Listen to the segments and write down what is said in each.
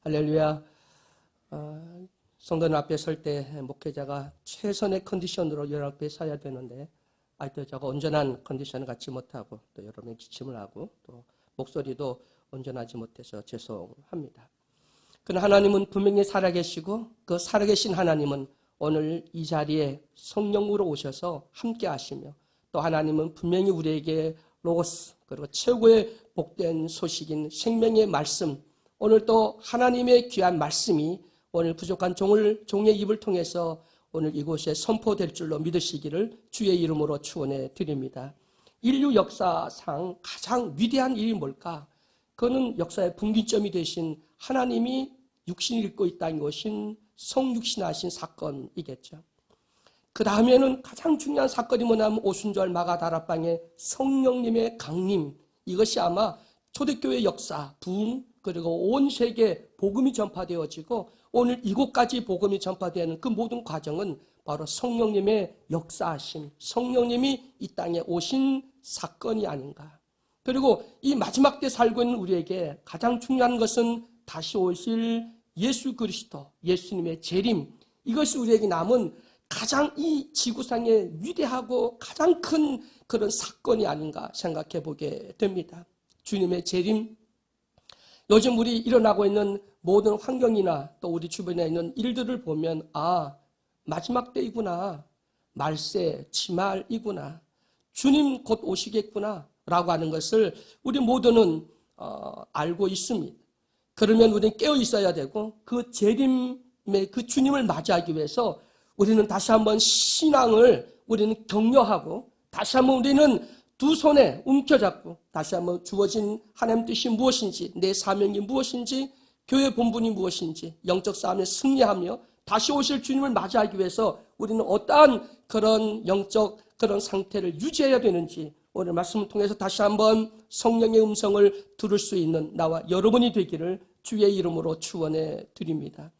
할렐루야. 성도님 앞에 설 때 목회자가 최선의 컨디션으로 여러분 앞에 서야 되는데 아직도 제가 온전한 컨디션을 갖지 못하고 또 여러분의 기침을 하고 또 목소리도 온전하지 못해서 죄송합니다. 그러나 하나님은 분명히 살아계시고 그 살아계신 하나님은 오늘 이 자리에 성령으로 오셔서 함께 하시며 또 하나님은 분명히 우리에게 로고스 그리고 최고의 복된 소식인 생명의 말씀, 오늘 또 하나님의 귀한 말씀이 오늘 부족한 종의 입을 통해서 오늘 이곳에 선포될 줄로 믿으시기를 주의 이름으로 축원해 드립니다. 인류 역사상 가장 위대한 일이 뭘까? 그거는 역사의 분기점이 되신 하나님이 육신을 입고 있다는 것인 성육신하신 사건이겠죠. 그 다음에는 가장 중요한 사건이 뭐냐면 오순절 마가다락방의 성령님의 강림, 이것이 아마 초대교회 역사, 부흥, 그리고 온 세계에 복음이 전파되어지고 오늘 이곳까지 복음이 전파되는 그 모든 과정은 바로 성령님의 역사하심, 성령님이 이 땅에 오신 사건이 아닌가. 그리고 이 마지막 때 살고 있는 우리에게 가장 중요한 것은 다시 오실 예수 그리스도, 예수님의 재림, 이것이 우리에게 남은 가장 이 지구상에 위대하고 가장 큰 그런 사건이 아닌가 생각해 보게 됩니다. 주님의 재림, 요즘 우리 일어나고 있는 모든 환경이나 또 우리 주변에 있는 일들을 보면 마지막 때이구나, 말세, 지말이구나, 주님 곧 오시겠구나 라고 하는 것을 우리 모두는 알고 있습니다. 그러면 우리는 깨어 있어야 되고 그 재림의 그 주님을 맞이하기 위해서 우리는 다시 한번 신앙을 우리는 격려하고 다시 한번 우리는 두 손에 움켜잡고 다시 한번 주어진 하나님 뜻이 무엇인지, 내 사명이 무엇인지, 교회 본분이 무엇인지 영적 싸움에 승리하며 다시 오실 주님을 맞이하기 위해서 우리는 어떠한 그런 영적 그런 상태를 유지해야 되는지 오늘 말씀을 통해서 다시 한번 성령의 음성을 들을 수 있는 나와 여러분이 되기를 주의 이름으로 축원해 드립니다.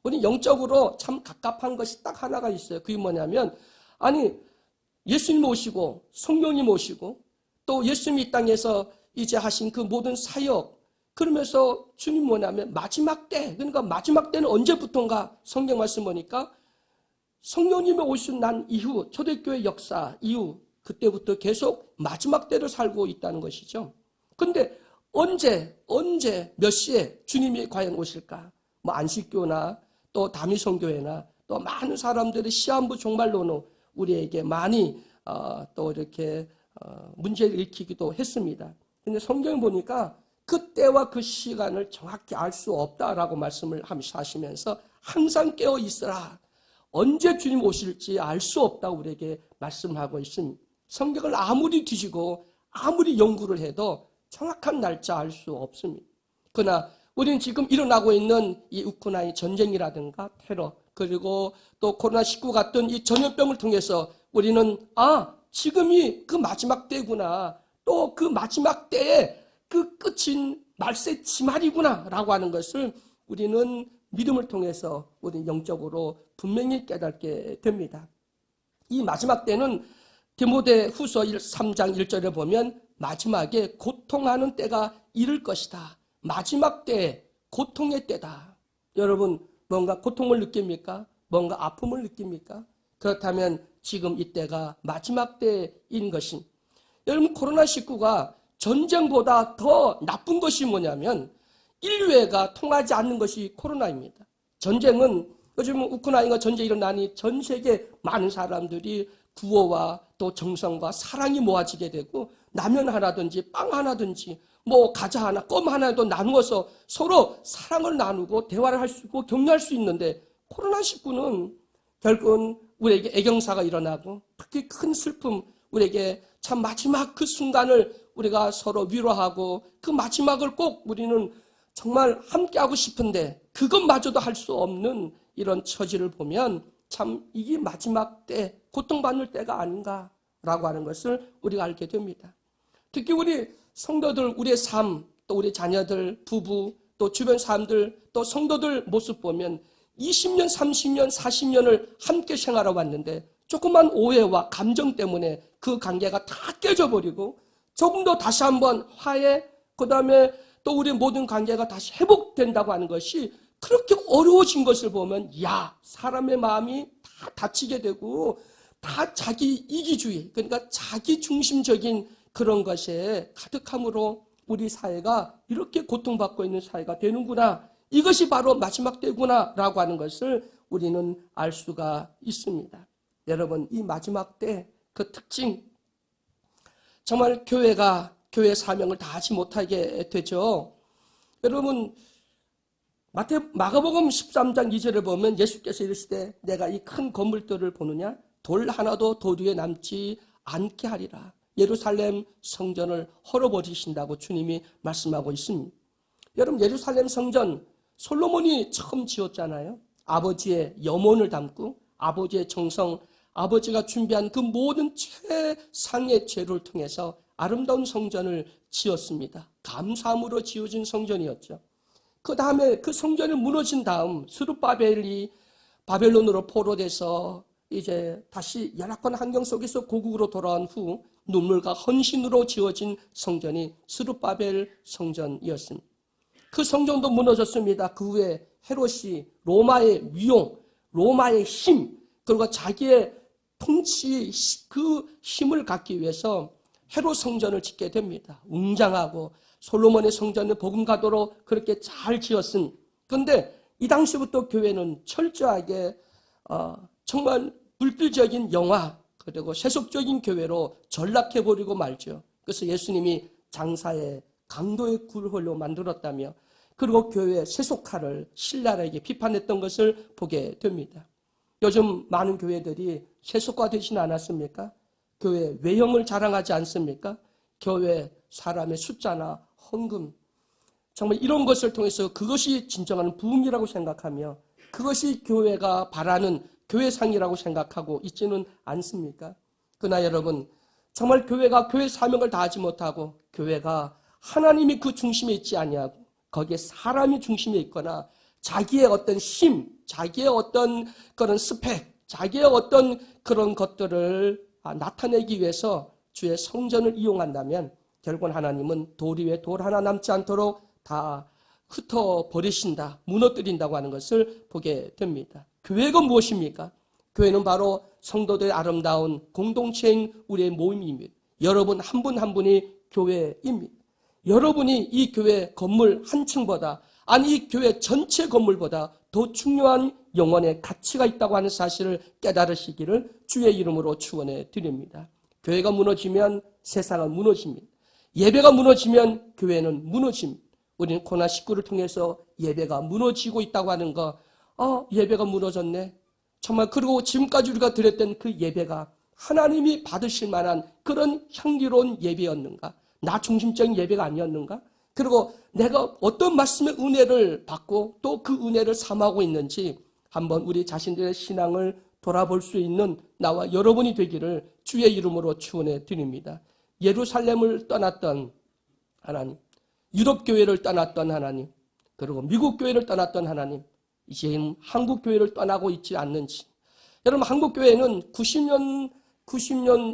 우리 영적으로 참 갑갑한 것이 딱 하나가 있어요. 그게 뭐냐면 예수님 오시고 성령님 오시고 또 예수님이 이 땅에서 이제 하신 그 모든 사역, 그러면서 주님 뭐냐면 마지막 때, 그러니까 마지막 때는 언제부터인가 성경 말씀 보니까 성령님이 오신 난 이후, 초대교회 역사 이후 그때부터 계속 마지막 때를 살고 있다는 것이죠. 그런데 언제 몇 시에 주님이 과연 오실까? 안식교나 또 다미성교회나 또 많은 사람들의 시한부 종말론으로 우리에게 많이 또 이렇게 문제를 일으키기도 했습니다. 근데 성경을 보니까 그때와 그 시간을 정확히 알 수 없다라고 말씀을 하시면서 항상 깨어 있으라. 언제 주님 오실지 알 수 없다고 우리에게 말씀하고 있습니다. 성경을 아무리 뒤지고 아무리 연구를 해도 정확한 날짜 알 수 없습니다. 그러나 우리는 지금 일어나고 있는 이 우크라이나 전쟁이라든가 테러, 그리고 또 코로나19 같은 이 전염병을 통해서 우리는 지금이 그 마지막 때구나, 또 그 마지막 때에 그 끝인 말세 지말이구나 라고 하는 것을 우리는 믿음을 통해서 우리는 영적으로 분명히 깨닫게 됩니다. 이 마지막 때는 디모데후서 3장 1절에 보면 마지막에 고통하는 때가 이를 것이다. 마지막 때, 고통의 때다. 여러분, 뭔가 고통을 느낍니까? 뭔가 아픔을 느낍니까? 그렇다면 지금 이때가 마지막 때인 것인. 여러분, 코로나19가 전쟁보다 더 나쁜 것이 뭐냐면 인류애가 통하지 않는 것이 코로나입니다. 전쟁은 요즘 우크라이나 전쟁이 일어나니 전 세계 많은 사람들이 구호와 또 정성과 사랑이 모아지게 되고 라면 하나든지 빵 하나든지 과자 하나, 껌 하나도 나누어서 서로 사랑을 나누고 대화를 할 수 있고 격려할 수 있는데 코로나19는 결국은 우리에게 애경사가 일어나고 특히 큰 슬픔, 우리에게 참 마지막 그 순간을 우리가 서로 위로하고 그 마지막을 꼭 우리는 정말 함께하고 싶은데 그것마저도 할 수 없는 이런 처지를 보면 참 이게 마지막 때, 고통받을 때가 아닌가라고 하는 것을 우리가 알게 됩니다. 특히 우리 성도들, 우리의 삶, 또 우리 자녀들, 부부, 또 주변 사람들, 또 성도들 모습 보면 20년, 30년, 40년을 함께 생활해 왔는데 조그만 오해와 감정 때문에 그 관계가 다 깨져버리고 조금 더 다시 한번 화해, 그 다음에 또 우리의 모든 관계가 다시 회복된다고 하는 것이 그렇게 어려워진 것을 보면, 야, 사람의 마음이 다 다치게 되고 다 자기 이기주의, 그러니까 자기 중심적인 그런 것에 가득함으로 우리 사회가 이렇게 고통받고 있는 사회가 되는구나, 이것이 바로 마지막 때구나 라고 하는 것을 우리는 알 수가 있습니다. 여러분, 이 마지막 때 그 특징, 정말 교회가 교회 사명을 다하지 못하게 되죠. 여러분, 마가복음 13장 2절을 보면 예수께서 이르시되 내가 이 큰 건물들을 보느냐, 돌 하나도 돌 위에 남지 않게 하리라. 예루살렘 성전을 헐어버리신다고 주님이 말씀하고 있습니다. 여러분, 예루살렘 성전 솔로몬이 처음 지었잖아요. 아버지의 염원을 담고 아버지의 정성, 아버지가 준비한 그 모든 최상의 재료를 통해서 아름다운 성전을 지었습니다. 감사함으로 지어진 성전이었죠. 그 다음에 그 성전이 무너진 다음 스룹바벨이 바벨론으로 포로돼서 이제 다시 열악한 환경 속에서 고국으로 돌아온 후 눈물과 헌신으로 지어진 성전이 스룹바벨 성전이었습니다. 그 성전도 무너졌습니다. 그 후에 헤롯이 로마의 위용, 로마의 힘, 그리고 자기의 통치 그 힘을 갖기 위해서 헤롯 성전을 짓게 됩니다. 웅장하고 솔로몬의 성전을 복음가도로 그렇게 잘 지었습니다. 그런데 이 당시부터 교회는 철저하게 정말 물질적인 영화, 그리고 세속적인 교회로 전락해버리고 말죠. 그래서 예수님이 장사의 강도의 굴홀로 만들었다며, 그리고 교회의 세속화를 신랄하게 비판했던 것을 보게 됩니다. 요즘 많은 교회들이 세속화되지는 않았습니까? 교회 외형을 자랑하지 않습니까? 교회 사람의 숫자나 헌금, 정말 이런 것을 통해서 그것이 진정한 부흥이라고 생각하며 그것이 교회가 바라는 교회상이라고 생각하고 있지는 않습니까? 그러나 여러분, 정말 교회가 교회 사명을 다하지 못하고 교회가 하나님이 그 중심에 있지 아니하고 거기에 사람이 중심에 있거나 자기의 어떤 힘, 자기의 어떤 그런 스펙, 자기의 어떤 그런 것들을 나타내기 위해서 주의 성전을 이용한다면 결국은 하나님은 돌 위에 돌 하나 남지 않도록 다 흩어버리신다, 무너뜨린다고 하는 것을 보게 됩니다. 교회가 무엇입니까? 교회는 바로 성도들의 아름다운 공동체인 우리의 모임입니다. 여러분 한 분 한 분이 교회입니다. 여러분이 이 교회 건물 한 층보다, 아니 이 교회 전체 건물보다 더 중요한 영혼의 가치가 있다고 하는 사실을 깨달으시기를 주의 이름으로 축원해 드립니다. 교회가 무너지면 세상은 무너집니다. 예배가 무너지면 교회는 무너집니다. 우리는 코로나19를 통해서 예배가 무너지고 있다고 하는 거, 예배가 무너졌네. 정말, 그리고 지금까지 우리가 드렸던 그 예배가 하나님이 받으실 만한 그런 향기로운 예배였는가? 나 중심적인 예배가 아니었는가? 그리고 내가 어떤 말씀의 은혜를 받고 또 그 은혜를 삼하고 있는지 한번 우리 자신들의 신앙을 돌아볼 수 있는 나와 여러분이 되기를 주의 이름으로 축원해 드립니다. 예루살렘을 떠났던 하나님, 유럽 교회를 떠났던 하나님, 그리고 미국 교회를 떠났던 하나님, 이제 한국 교회를 떠나고 있지 않는지. 여러분, 한국 교회는 90년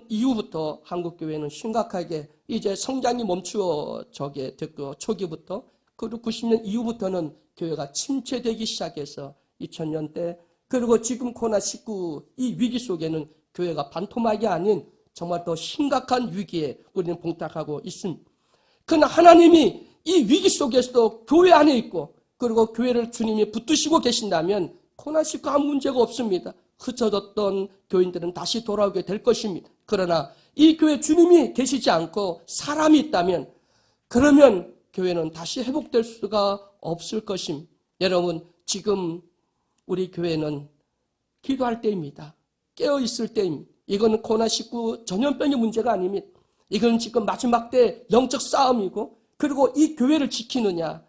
이후부터 한국 교회는 심각하게 이제 성장이 멈추어지게 됐고, 초기부터, 그리고 90년 이후부터는 교회가 침체되기 시작해서 2000년대, 그리고 지금 코로나19 이 위기 속에는 교회가 반토막이 아닌 정말 더 심각한 위기에 우리는 봉착하고 있습니다. 그러나 하나님이 이 위기 속에서도 교회 안에 있고, 그리고 교회를 주님이 붙드시고 계신다면 코로나19 아무 문제가 없습니다. 흩어졌던 교인들은 다시 돌아오게 될 것입니다. 그러나 이 교회 주님이 계시지 않고 사람이 있다면, 그러면 교회는 다시 회복될 수가 없을 것입니다. 여러분, 지금 우리 교회는 기도할 때입니다. 깨어있을 때입니다. 이건 코로나19 전염병의 문제가 아닙니다. 이건 지금 마지막 때 영적 싸움이고, 그리고 이 교회를 지키느냐,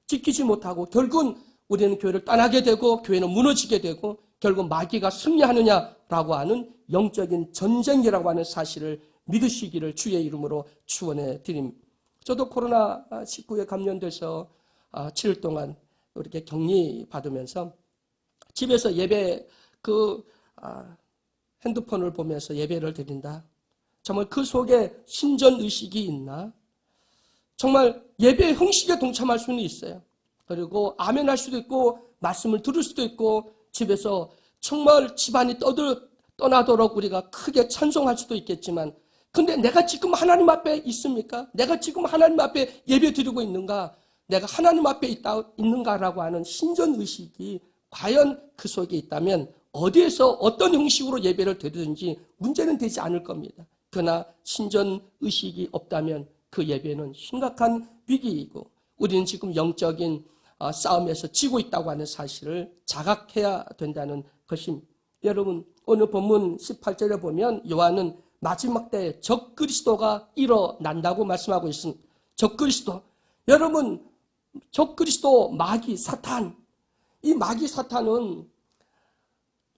지키지 못하고 결국은 우리는 교회를 떠나게 되고 교회는 무너지게 되고 결국 마귀가 승리하느냐라고 하는 영적인 전쟁이라고 하는 사실을 믿으시기를 주의 이름으로 축원해 드립니다. 저도 코로나19에 감염돼서 7일 동안 이렇게 격리 받으면서 집에서 예배 핸드폰을 보면서 예배를 드린다. 정말 그 속에 신전 의식이 있나? 정말 예배 형식에 동참할 수는 있어요. 그리고 아멘할 수도 있고 말씀을 들을 수도 있고 집에서 정말 집안이 떠나도록 우리가 크게 찬송할 수도 있겠지만, 근데 내가 지금 하나님 앞에 있습니까? 내가 지금 하나님 앞에 예배 드리고 있는가? 내가 하나님 앞에 있는가라고 하는 신전의식이 과연 그 속에 있다면 어디에서 어떤 형식으로 예배를 드리든지 문제는 되지 않을 겁니다. 그러나 신전의식이 없다면 그 예배는 심각한 위기이고, 우리는 지금 영적인 싸움에서 지고 있다고 하는 사실을 자각해야 된다는 것입니다. 여러분, 오늘 본문 18절에 보면 요한은 마지막 때에 적그리스도가 일어난다고 말씀하고 있습니다. 적그리스도. 여러분, 적그리스도, 마귀, 사탄. 이 마귀 사탄은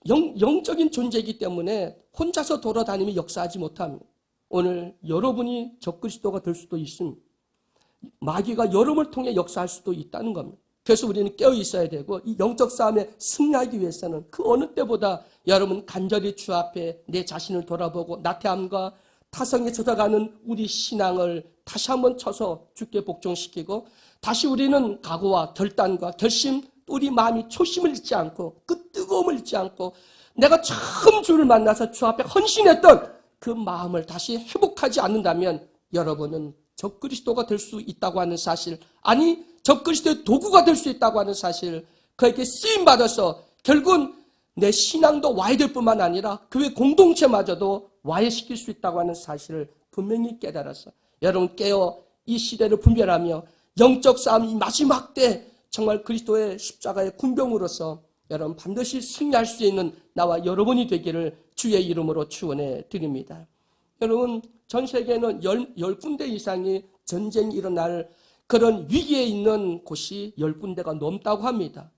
영적인 존재이기 때문에 혼자서 돌아다니며 역사하지 못합니다. 오늘 여러분이 적그리스도가 될 수도 있습니다. 마귀가 여러분을 통해 역사할 수도 있다는 겁니다. 그래서 우리는 깨어 있어야 되고, 이 영적 싸움에 승리하기 위해서는 그 어느 때보다 여러분 간절히 주 앞에 내 자신을 돌아보고 나태함과 타성에 젖어가는 우리 신앙을 다시 한번 쳐서 주께 복종시키고, 다시 우리는 각오와 결단과 결심, 우리 마음이 초심을 잃지 않고 그 뜨거움을 잃지 않고 내가 처음 주를 만나서 주 앞에 헌신했던 그 마음을 다시 회복하지 않는다면 여러분은 적그리스도가 될 수 있다고 하는 사실, 아니 적그리스도의 도구가 될 수 있다고 하는 사실, 그에게 쓰임받아서 결국은 내 신앙도 와해될 뿐만 아니라 교회 공동체마저도 와해시킬 수 있다고 하는 사실을 분명히 깨달아서 여러분 깨어 이 시대를 분별하며 영적 싸움 이 마지막 때 정말 그리스도의 십자가의 군병으로서 여러분 반드시 승리할 수 있는 나와 여러분이 되기를 주의 이름으로 축원해 드립니다. 여러분, 전 세계에는 10군데 이상의 전쟁이 일어날 그런 위기에 있는 곳이 10군데가 넘다고 합니다.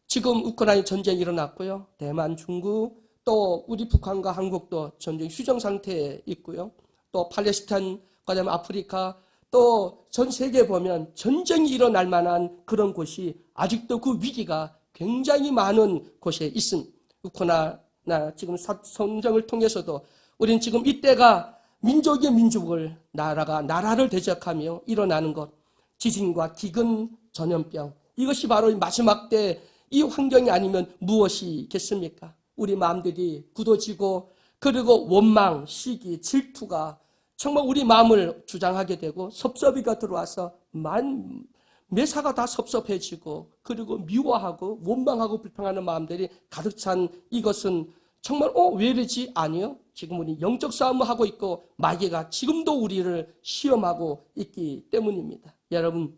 지금 우크라이나 전쟁이 일어났고요. 대만, 중국, 또 우리 북한과 한국도 전쟁 휴전 상태에 있고요. 또 팔레스타인, 그다음에 아프리카, 또 전 세계에 보면 전쟁이 일어날 만한 그런 곳이 아직도 그 위기가 굉장히 많은 곳에 있습니다. 우크라이나 지금 전쟁을 통해서도 우리는 지금 이때가 민족의 민족을 나라가 나라를 대적하며 일어나는 것, 지진과 기근, 전염병, 이것이 바로 마지막 때 이 환경이 아니면 무엇이겠습니까? 우리 마음들이 굳어지고 그리고 원망, 시기, 질투가 정말 우리 마음을 주장하게 되고 섭섭이가 들어와서 매사가 다 섭섭해지고 그리고 미워하고 원망하고 불평하는 마음들이 가득 찬 이것은 정말 왜 이러지? 아니요. 지금 우리 영적 싸움을 하고 있고 마귀가 지금도 우리를 시험하고 있기 때문입니다. 여러분,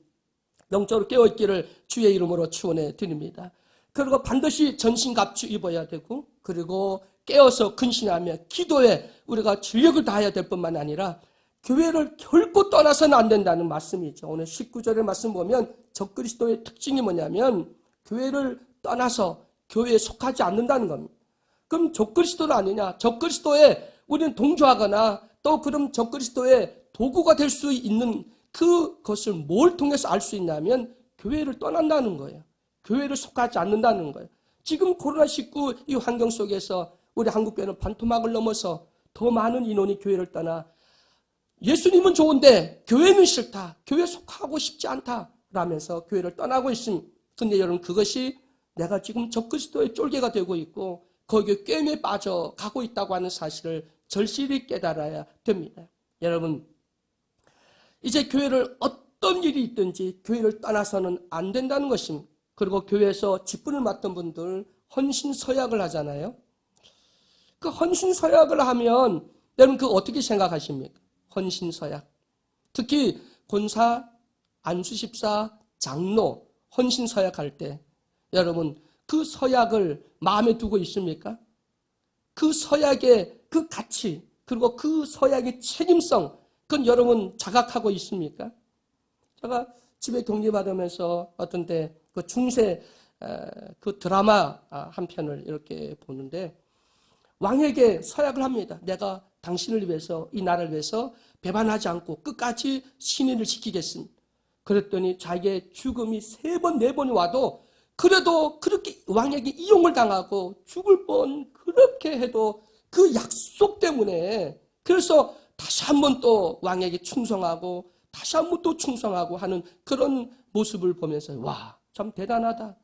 영적으로 깨어있기를 주의 이름으로 축원해 드립니다. 그리고 반드시 전신갑주 입어야 되고 그리고 깨어서 근신하며 기도에 우리가 전력을 다해야 될 뿐만 아니라 교회를 결코 떠나서는 안 된다는 말씀이죠. 오늘 19절의 말씀 보면 적그리스도의 특징이 뭐냐면 교회를 떠나서 교회에 속하지 않는다는 겁니다. 그럼 적그리스도는 아니냐? 적그리스도에 우리는 동조하거나 또 그럼 적그리스도의 도구가 될 수 있는 그것을 뭘 통해서 알 수 있냐면 교회를 떠난다는 거예요. 교회를 속하지 않는다는 거예요. 지금 코로나19 이 환경 속에서 우리 한국교회는 반토막을 넘어서 더 많은 인원이 교회를 떠나 예수님은 좋은데 교회는 싫다. 교회에 속하고 싶지 않다. 라면서 교회를 떠나고 있습니다. 근데 여러분 그것이 내가 지금 적그리스도의 쫄개가 되고 있고 거기에 꿰매 빠져가고 있다고 하는 사실을 절실히 깨달아야 됩니다. 여러분, 이제 교회를 어떤 일이 있든지 교회를 떠나서는 안 된다는 것입니다. 그리고 교회에서 직분을 맡던 분들 헌신서약을 하잖아요. 그 헌신서약을 하면 여러분 그거 어떻게 생각하십니까? 헌신서약. 특히 권사, 안수집사, 장로 헌신서약할 때 여러분 그 서약을 마음에 두고 있습니까? 그 서약의 그 가치 그리고 그 서약의 책임성 그건 여러분 자각하고 있습니까? 제가 집에 격리받으면서 어떤 때 그 중세 그 드라마 한 편을 이렇게 보는데 왕에게 서약을 합니다. 내가 당신을 위해서 이 나라를 위해서 배반하지 않고 끝까지 신의를 지키겠습니다. 그랬더니 자기의 죽음이 3번, 4번이 와도 그래도 그렇게 왕에게 이용을 당하고 죽을 뻔 그렇게 해도 그 약속 때문에 그래서 다시 한번 또 왕에게 충성하고 다시 한번 또 충성하고 하는 그런 모습을 보면서 와, 참 대단하다.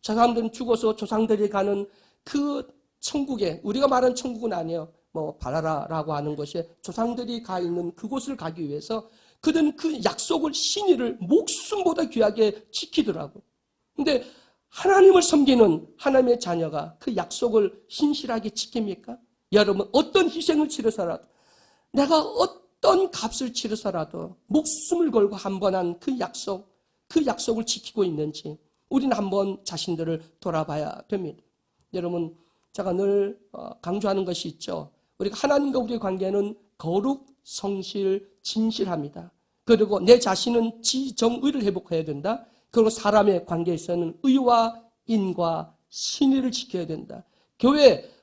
저 사람들은 죽어서 조상들이 가는 그 천국에, 우리가 말하는 천국은 아니에요. 뭐 바라라라고 하는 것이 조상들이 가 있는 그곳을 가기 위해서 그들은 그 약속을, 신의를 목숨보다 귀하게 지키더라고. 근데 하나님을 섬기는 하나님의 자녀가 그 약속을 신실하게 지킵니까? 여러분, 어떤 희생을 치르서라도, 내가 어떤 값을 치르서라도 목숨을 걸고 한 번 한 그 약속을 지키고 있는지 우리는 한번 자신들을 돌아봐야 됩니다. 여러분, 제가 늘 강조하는 것이 있죠. 우리가 하나님과 우리의 관계는 거룩, 성실, 진실합니다. 그리고 내 자신은 지정의를 회복해야 된다. 그리고 사람의 관계에서는 의와 인과 신의를 지켜야 된다.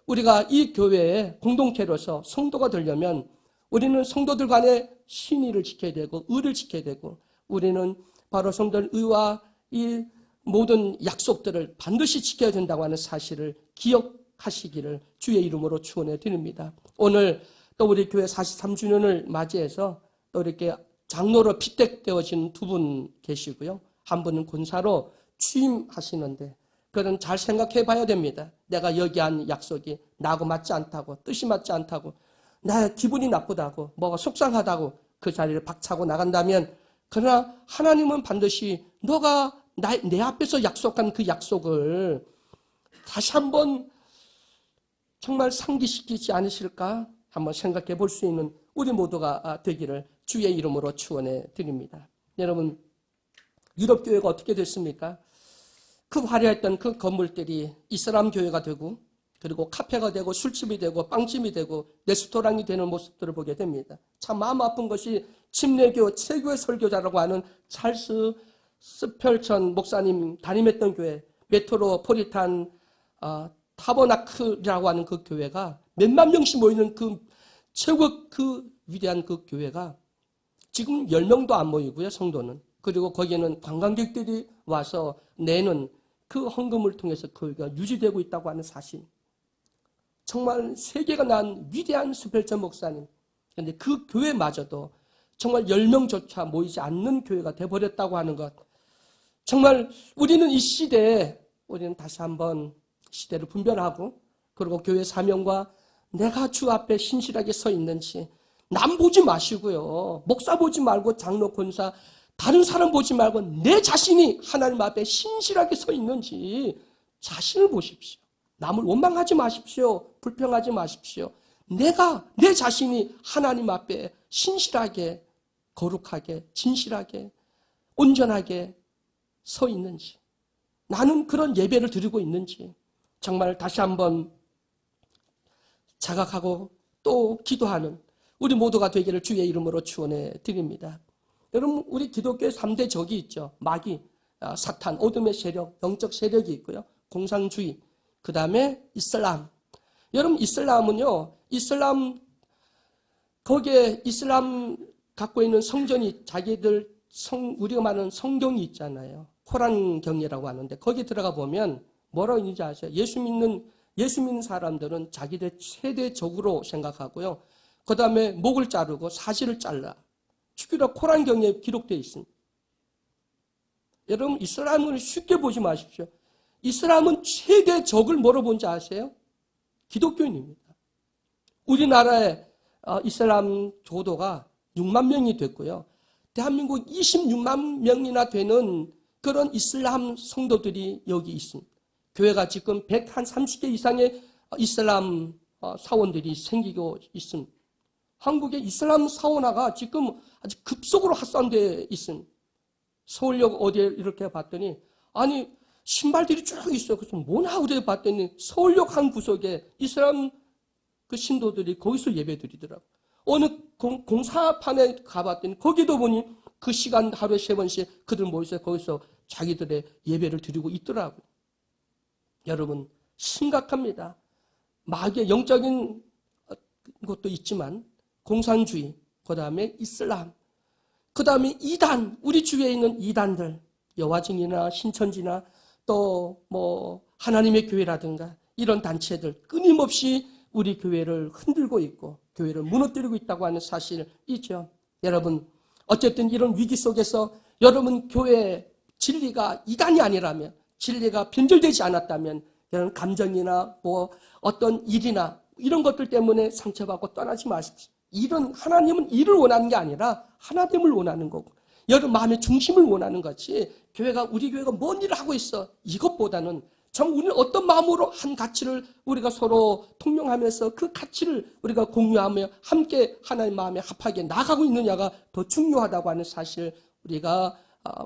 우리가 이 교회의 공동체로서 성도가 되려면 우리는 성도들 간의 신의를 지켜야 되고 의를 지켜야 되고, 우리는 바로 성도들 의와 이 모든 약속들을 반드시 지켜야 된다고 하는 사실을 기억하시기를 주의 이름으로 축원해 드립니다. 오늘 또 우리 교회 43주년을 맞이해서 또 이렇게 장로로 피택되어진 두 분 계시고요. 한 분은 권사로 취임하시는데, 그건 잘 생각해 봐야 됩니다. 내가 여기 한 약속이 나하고 맞지 않다고, 뜻이 맞지 않다고, 나 기분이 나쁘다고, 뭐가 속상하다고 그 자리를 박차고 나간다면, 그러나 하나님은 반드시 너가 내 앞에서 약속한 그 약속을 다시 한번 정말 상기시키지 않으실까? 한번 생각해 볼 수 있는 우리 모두가 되기를 주의 이름으로 축원해 드립니다. 여러분, 유럽 교회가 어떻게 됐습니까? 그 화려했던 그 건물들이 이슬람 교회가 되고, 그리고 카페가 되고, 술집이 되고, 빵집이 되고, 레스토랑이 되는 모습들을 보게 됩니다. 참 마음 아픈 것이 침례교 최고의 설교자라고 하는 찰스 스펠천 목사님 담임했던 교회, 메트로폴리탄 타버나클이라고 하는 그 교회가 몇만 명씩 모이는 그 최고 그 위대한 그 교회가 지금 10명도 안 모이고요, 성도는. 그리고 거기에는 관광객들이 와서 내는 그 헌금을 통해서 교회가 유지되고 있다고 하는 사실. 정말 세계가 난 위대한 스펠천 목사님. 그런데 그 교회마저도 정말 10명조차 모이지 않는 교회가 돼버렸다고 하는 것. 정말 우리는 이 시대에, 우리는 다시 한번 시대를 분별하고, 그리고 교회 사명과 내가 주 앞에 신실하게 서 있는지 남 보지 마시고요. 목사 보지 말고 장로, 권사, 다른 사람 보지 말고 내 자신이 하나님 앞에 신실하게 서 있는지 자신을 보십시오. 남을 원망하지 마십시오. 불평하지 마십시오. 내 자신이 하나님 앞에 신실하게, 거룩하게, 진실하게, 온전하게 서 있는지, 나는 그런 예배를 드리고 있는지 정말 다시 한번 자각하고 또 기도하는 우리 모두가 되기를 주의 이름으로 축원해 드립니다. 여러분, 우리 기독교의 3대 적이 있죠. 마귀, 사탄, 어둠의 세력, 영적 세력이 있고요. 공산주의, 그 다음에 이슬람. 여러분, 이슬람은요, 거기에 이슬람 갖고 있는 성전이 자기들 우리가 말하는 성경이 있잖아요. 코란 경이라고 하는데 거기 들어가 보면 뭐라고 있는지 아세요? 예수 믿는 사람들은 자기들 최대 적으로 생각하고요. 그 다음에 목을 자르고 사실을 잘라 죽이라 코란 경에 기록되어 있습니다. 여러분, 이슬람을 쉽게 보지 마십시오. 이슬람은 최대 적을 뭐로 본지 아세요? 기독교인입니다. 우리나라의 이슬람 교도가 6만 명이 됐고요. 대한민국 26만 명이나 되는 그런 이슬람 성도들이 여기 있습니다. 교회가 지금 130개 이상의 이슬람 사원들이 생기고 있습니다. 한국의 이슬람 사원화가 지금 아주 급속으로 확산되어 있습니다. 서울역 어디에 이렇게 봤더니, 아니, 신발들이 쭉 있어요. 그래서 뭐나 그래 봤더니 서울역 한 구석에 이슬람 그 신도들이 거기서 예배 드리더라고요. 어느 공사판에 가봤더니 거기도 보니 그 시간 하루에 3번씩 그들 모여서 거기서 자기들의 예배를 드리고 있더라고요. 여러분, 심각합니다. 마귀의 영적인 것도 있지만 공산주의, 그 다음에 이슬람, 그 다음에 이단, 우리 주위에 있는 이단들, 여화증이나 신천지나 또 뭐 하나님의 교회라든가 이런 단체들 끊임없이 우리 교회를 흔들고 있고 교회를 무너뜨리고 있다고 하는 사실이죠. 여러분, 어쨌든 이런 위기 속에서 여러분 교회 진리가 이단이 아니라면, 진리가 변절되지 않았다면 여러분 감정이나 뭐 어떤 일이나 이런 것들 때문에 상처받고 떠나지 마십시오. 하나님은 일을 원하는 게 아니라 하나님을 원하는 거고, 여러분 마음의 중심을 원하는 거지, 우리 교회가 뭔 일을 하고 있어, 이것보다는 우리는 어떤 마음으로 한 가치를 우리가 서로 통용하면서 그 가치를 우리가 공유하며 함께 하나님 마음에 합하게 나가고 있느냐가 더 중요하다고 하는 사실 우리가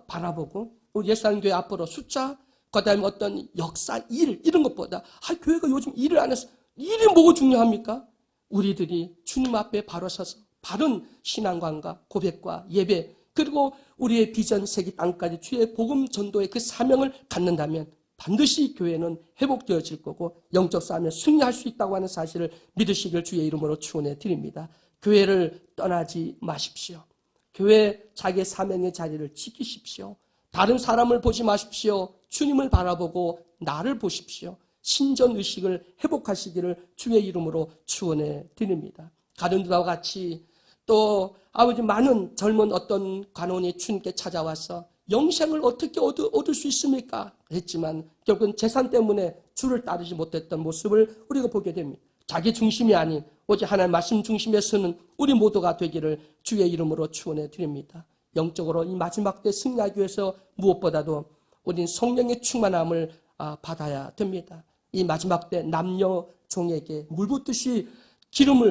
바라보고, 우리 예수님교회 앞으로 숫자, 그 다음에 어떤 역사, 일, 이런 것보다 교회가 요즘 일을 안 해서, 일이 뭐가 중요합니까? 우리들이 주님 앞에 바로 서서 바른 신앙관과 고백과 예배, 그리고 우리의 비전 세계 땅까지 주의 복음 전도의 그 사명을 갖는다면 반드시 교회는 회복되어질 거고 영적 싸움에 승리할 수 있다고 하는 사실을 믿으시길 주의 이름으로 축원해 드립니다. 교회를 떠나지 마십시오. 교회 자기의 사명의 자리를 지키십시오. 다른 사람을 보지 마십시오. 주님을 바라보고 나를 보십시오. 신전의식을 회복하시기를 주의 이름으로 축원해 드립니다. 가룟유다와 같이 또 아버지 많은 젊은 어떤 관원이 주님께 찾아와서 영생을 어떻게 얻을 수 있습니까? 했지만 결국은 재산 때문에 주를 따르지 못했던 모습을 우리가 보게 됩니다. 자기 중심이 아닌 오직 하나님 말씀 중심에 서는 우리 모두가 되기를 주의 이름으로 축원해 드립니다. 영적으로 이 마지막 때 승리하기 위해서 무엇보다도 우리는 성령의 충만함을 받아야 됩니다. 이 마지막 때 남녀 종에게 물붓듯이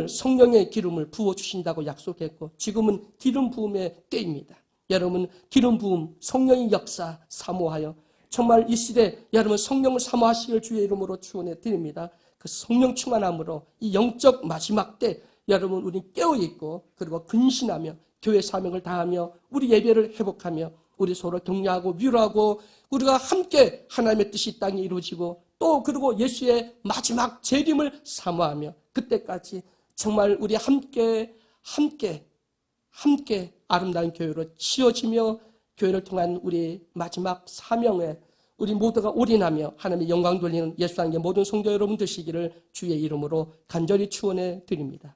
성령의 기름을 부어주신다고 약속했고, 지금은 기름 부음의 때입니다. 여러분 기름 부음, 성령의 역사 사모하여 정말 이 시대 여러분 성령을 사모하시길 주의 이름으로 축원해 드립니다. 그 성령 충만함으로 이 영적 마지막 때 여러분 우리 깨어있고, 그리고 근신하며 교회 사명을 다하며 우리 예배를 회복하며 우리 서로 격려하고 위로하고 우리가 함께 하나님의 뜻이 이 땅에 이루어지고, 또 그리고 예수의 마지막 재림을 사모하며 그때까지 정말 우리 함께 아름다운 교회로 치어지며 교회를 통한 우리 마지막 사명에 우리 모두가 올인하며 하나님의 영광 돌리는 예수 안의 모든 성도 여러분 되시기를 주의 이름으로 간절히 축원해 드립니다.